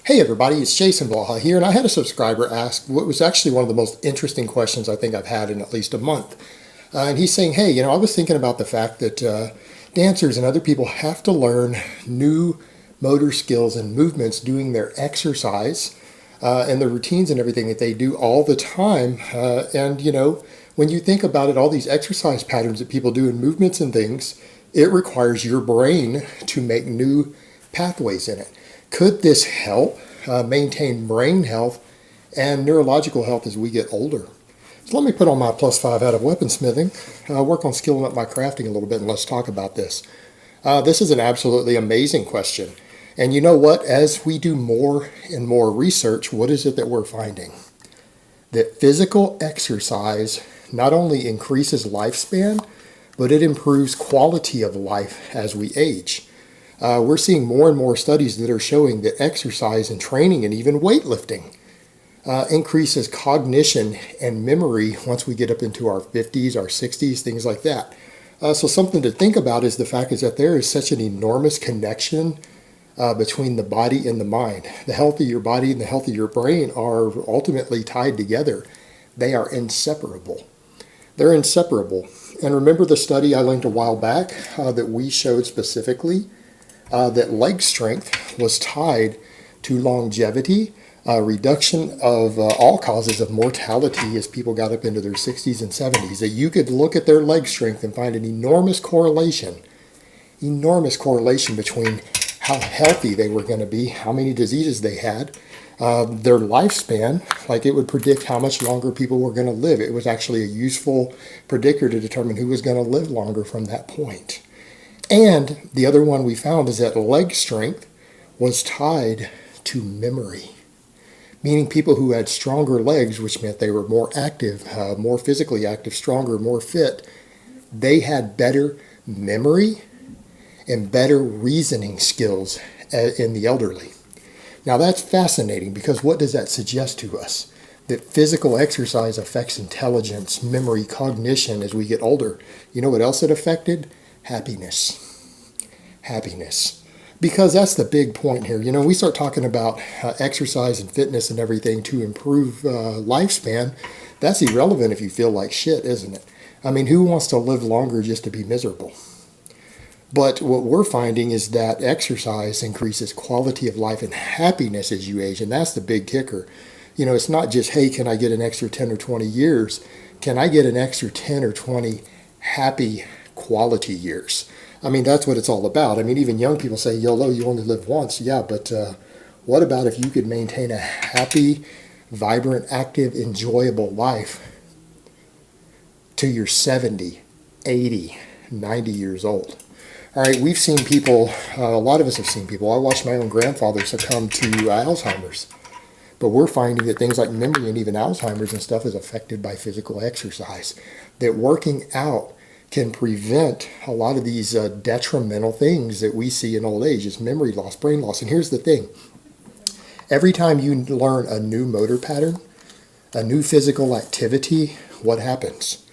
Hey everybody, it's Jason Blaha here, and I had a subscriber ask what was actually one of the most interesting questions I think I've had in at least a month. And he's saying, hey, I was thinking about the fact that dancers and other people have to learn new motor skills and movements doing their exercise and the routines and everything that they do all the time. When you think about it, all these exercise patterns that people do and movements and things, it requires your brain to make new pathways in it. Could this help maintain brain health and neurological health as we get older? So let me put on my +5 out of weaponsmithing, work on skilling up my crafting a little bit, and let's talk about this. This is an absolutely amazing question. And you know what? As we do more and more research, what is it that we're finding? That physical exercise not only increases lifespan, but it improves quality of life as we age. We're seeing more and more studies that are showing that exercise and training and even weightlifting increases cognition and memory once we get up into our 50s, our 60s, things like that. So something to think about is the fact is that there is such an enormous connection between the body and the mind. The health of your body and the health of your brain are ultimately tied together. They are inseparable. They're inseparable. And remember the study I linked a while back that we showed specifically that leg strength was tied to longevity, reduction of all causes of mortality as people got up into their 60s and 70s. That you could look at their leg strength and find an enormous correlation between how healthy they were going to be, how many diseases they had, their lifespan, like it would predict how much longer people were going to live. It was actually a useful predictor to determine who was going to live longer from that point. And the other one we found is that leg strength was tied to memory, meaning people who had stronger legs, which meant they were more active, more physically active, stronger, more fit, they had better memory and better reasoning skills in the elderly. Now that's fascinating because what does that suggest to us? That physical exercise affects intelligence, memory, cognition as we get older. You know what else it affected? Happiness. Because that's the big point here. We start talking about exercise and fitness and everything to improve lifespan. That's irrelevant if you feel like shit, isn't it? I mean, who wants to live longer just to be miserable? But what we're finding is that exercise increases quality of life and happiness as you age, and that's the big kicker. It's not just, hey, can I get an extra 10 or 20 years? Can I get an extra 10 or 20 happy quality years? I mean, that's what it's all about. I mean, even young people say, YOLO, you only live once. Yeah, but what about if you could maintain a happy, vibrant, active, enjoyable life till you're 70, 80, 90 years old? All right, we've seen people, a lot of us have seen people. I watched my own grandfather succumb to Alzheimer's. But we're finding that things like memory and even Alzheimer's and stuff is affected by physical exercise. That working out can prevent a lot of these detrimental things that we see in old age, is memory loss, brain loss. And here's the thing. Every time you learn a new motor pattern, a new physical activity, what happens?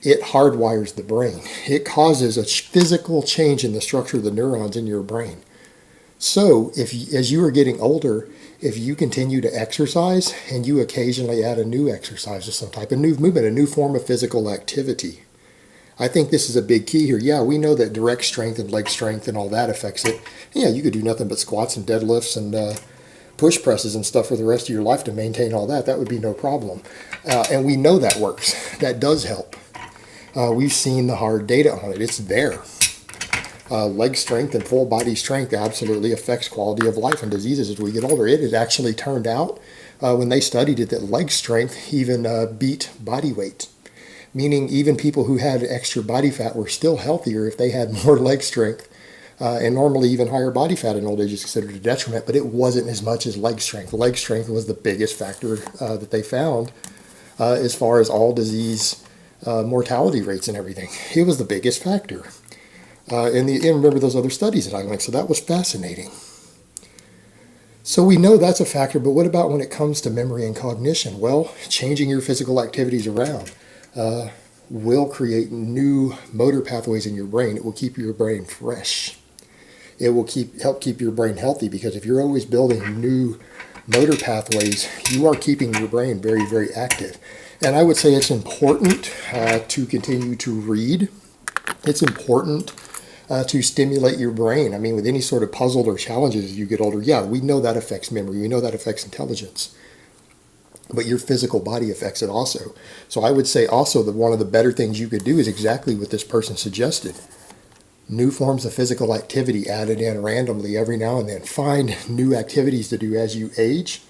It hardwires the brain. It causes a physical change in the structure of the neurons in your brain. So as you are getting older, if you continue to exercise and you occasionally add a new exercise of some type, a new movement, a new form of physical activity, I think this is a big key here. Yeah, we know that direct strength and leg strength and all that affects it. Yeah, you could do nothing but squats and deadlifts and push presses and stuff for the rest of your life to maintain all that. That would be no problem. And we know that works. That does help. We've seen the hard data on it. It's there. Leg strength and full body strength absolutely affects quality of life and diseases as we get older. It has actually turned out when they studied it that leg strength even beat body weight. Meaning even people who had extra body fat were still healthier if they had more leg strength. And normally even higher body fat in old age is considered a detriment, but it wasn't as much as leg strength. Leg strength was the biggest factor that they found as far as all disease mortality rates and everything. It was the biggest factor. And remember those other studies that I linked, so that was fascinating. So we know that's a factor, but what about when it comes to memory and cognition? Well, changing your physical activities around will create new motor pathways in your brain. It will keep your brain fresh. it will help keep your brain healthy, because if you're always building new motor pathways, you are keeping your brain very, very active. And I would say it's important to continue to read. It's important to stimulate your brain. I mean, with any sort of puzzle or challenges as you get older, yeah, we know that affects memory. We know that affects intelligence. But your physical body affects it also. So I would say also that one of the better things you could do is exactly what this person suggested. New forms of physical activity added in randomly every now and then. Find new activities to do as you age.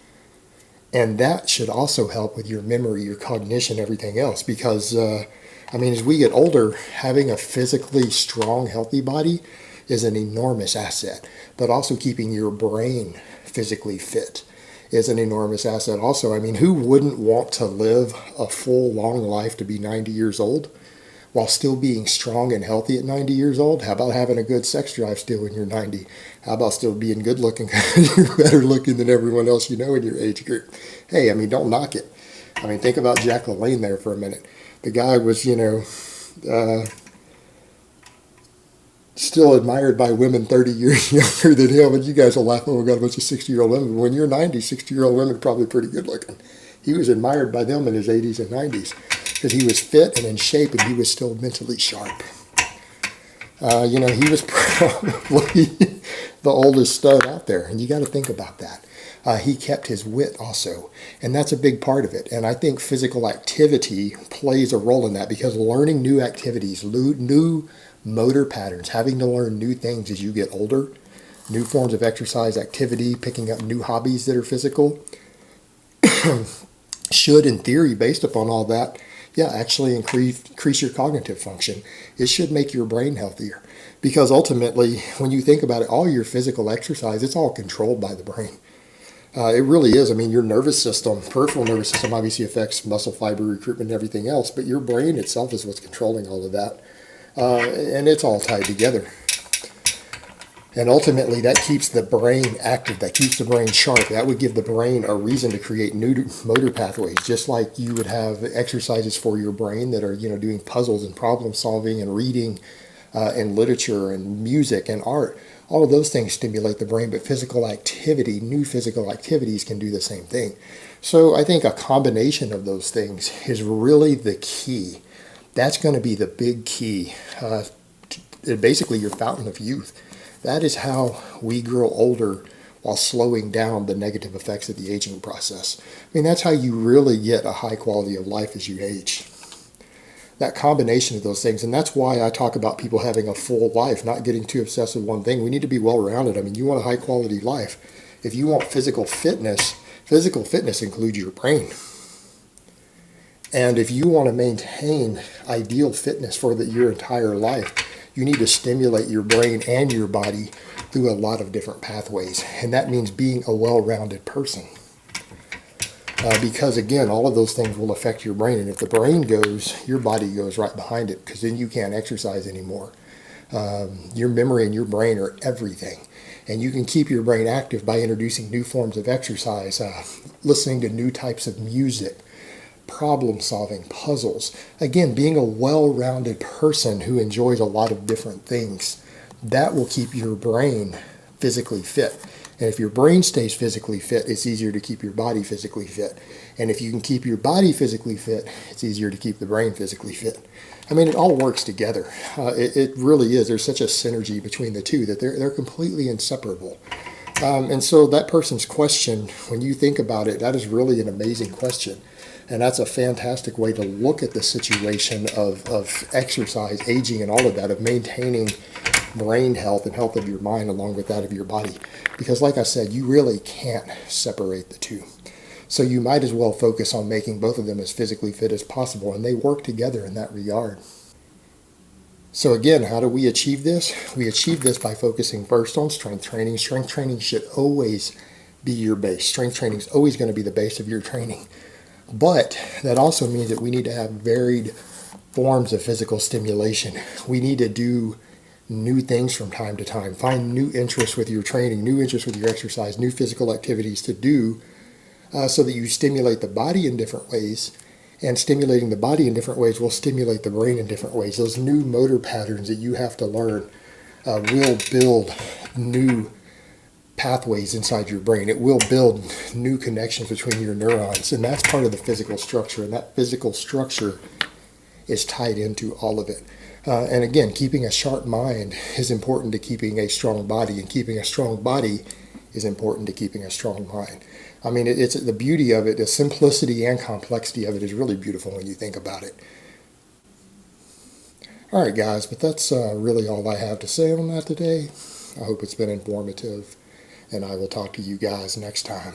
And that should also help with your memory, your cognition, everything else. Because, as we get older, having a physically strong, healthy body is an enormous asset. But also keeping your brain physically fit is an enormous asset also. I mean, who wouldn't want to live a full, long life to be 90 years old while still being strong and healthy at 90 years old? How about having a good sex drive still when you're 90? How about still being good looking? You're better looking than everyone else you know in your age group. Hey, don't knock it. Think about Jack LaLanne there for a minute. The guy was, still admired by women 30 years younger than him, and you guys will laugh, oh, we got a bunch of 60-year-old women. When you're 90, 60-year-old women are probably pretty good looking. He was admired by them in his 80s and 90s because he was fit and in shape, and he was still mentally sharp. He was probably the oldest stud out there, and you got to think about that. He kept his wit also, and that's a big part of it. And I think physical activity plays a role in that, because learning new activities, new motor patterns, having to learn new things as you get older, new forms of exercise, activity, picking up new hobbies that are physical, should, in theory, based upon all that, actually increase your cognitive function. It should make your brain healthier, because ultimately, when you think about it, all your physical exercise, it's all controlled by the brain. It really is. Your nervous system, peripheral nervous system, obviously affects muscle fiber recruitment and everything else, but your brain itself is what's controlling all of that. And it's all tied together. And ultimately, that keeps the brain active. That keeps the brain sharp. That would give the brain a reason to create new motor pathways, just like you would have exercises for your brain that are, doing puzzles and problem solving and reading and literature and music and art. All of those things stimulate the brain, but physical activity, new physical activities can do the same thing. So I think a combination of those things is really the key. That's going to be the big key, basically your fountain of youth. That is how we grow older while slowing down the negative effects of the aging process. That's how you really get a high quality of life as you age. That combination of those things, and that's why I talk about people having a full life, not getting too obsessed with one thing. We need to be well-rounded. You want a high quality life. If you want physical fitness includes your brain. And if you want to maintain ideal fitness for your entire life, you need to stimulate your brain and your body through a lot of different pathways. And that means being a well-rounded person. Because, again, all of those things will affect your brain. And if the brain goes, your body goes right behind it, because then you can't exercise anymore. Your memory and your brain are everything. And you can keep your brain active by introducing new forms of exercise, listening to new types of music, problem solving, puzzles. Again, being a well-rounded person who enjoys a lot of different things, that will keep your brain physically fit. And if your brain stays physically fit, it's easier to keep your body physically fit. And if you can keep your body physically fit, it's easier to keep the brain physically fit. It all works together. It really is. There's such a synergy between the two that they're completely inseparable. And so that person's question, when you think about it, that is really an amazing question. And that's a fantastic way to look at the situation of exercise, aging, and all of that, of maintaining brain health and health of your mind along with that of your body. Because like I said, you really can't separate the two. So you might as well focus on making both of them as physically fit as possible, and they work together in that regard. So again, how do we achieve this? We achieve this by focusing first on strength training. Strength training should always be your base. Strength training is always going to be the base of your training. But that also means that we need to have varied forms of physical stimulation. We need to do new things from time to time. Find new interests with your training, new interests with your exercise, new physical activities to do so that you stimulate the body in different ways. And stimulating the body in different ways will stimulate the brain in different ways. Those new motor patterns that you have to learn will build new pathways inside your brain. It will build new connections between your neurons, and that's part of the physical structure, and that physical structure is tied into all of it. And again, keeping a sharp mind is important to keeping a strong body, and keeping a strong body is important to keeping a strong mind. I mean, it's the beauty of it, the simplicity and complexity of it is really beautiful when you think about it. All right, guys, but that's really all I have to say on that today. I hope it's been informative, and I will talk to you guys next time.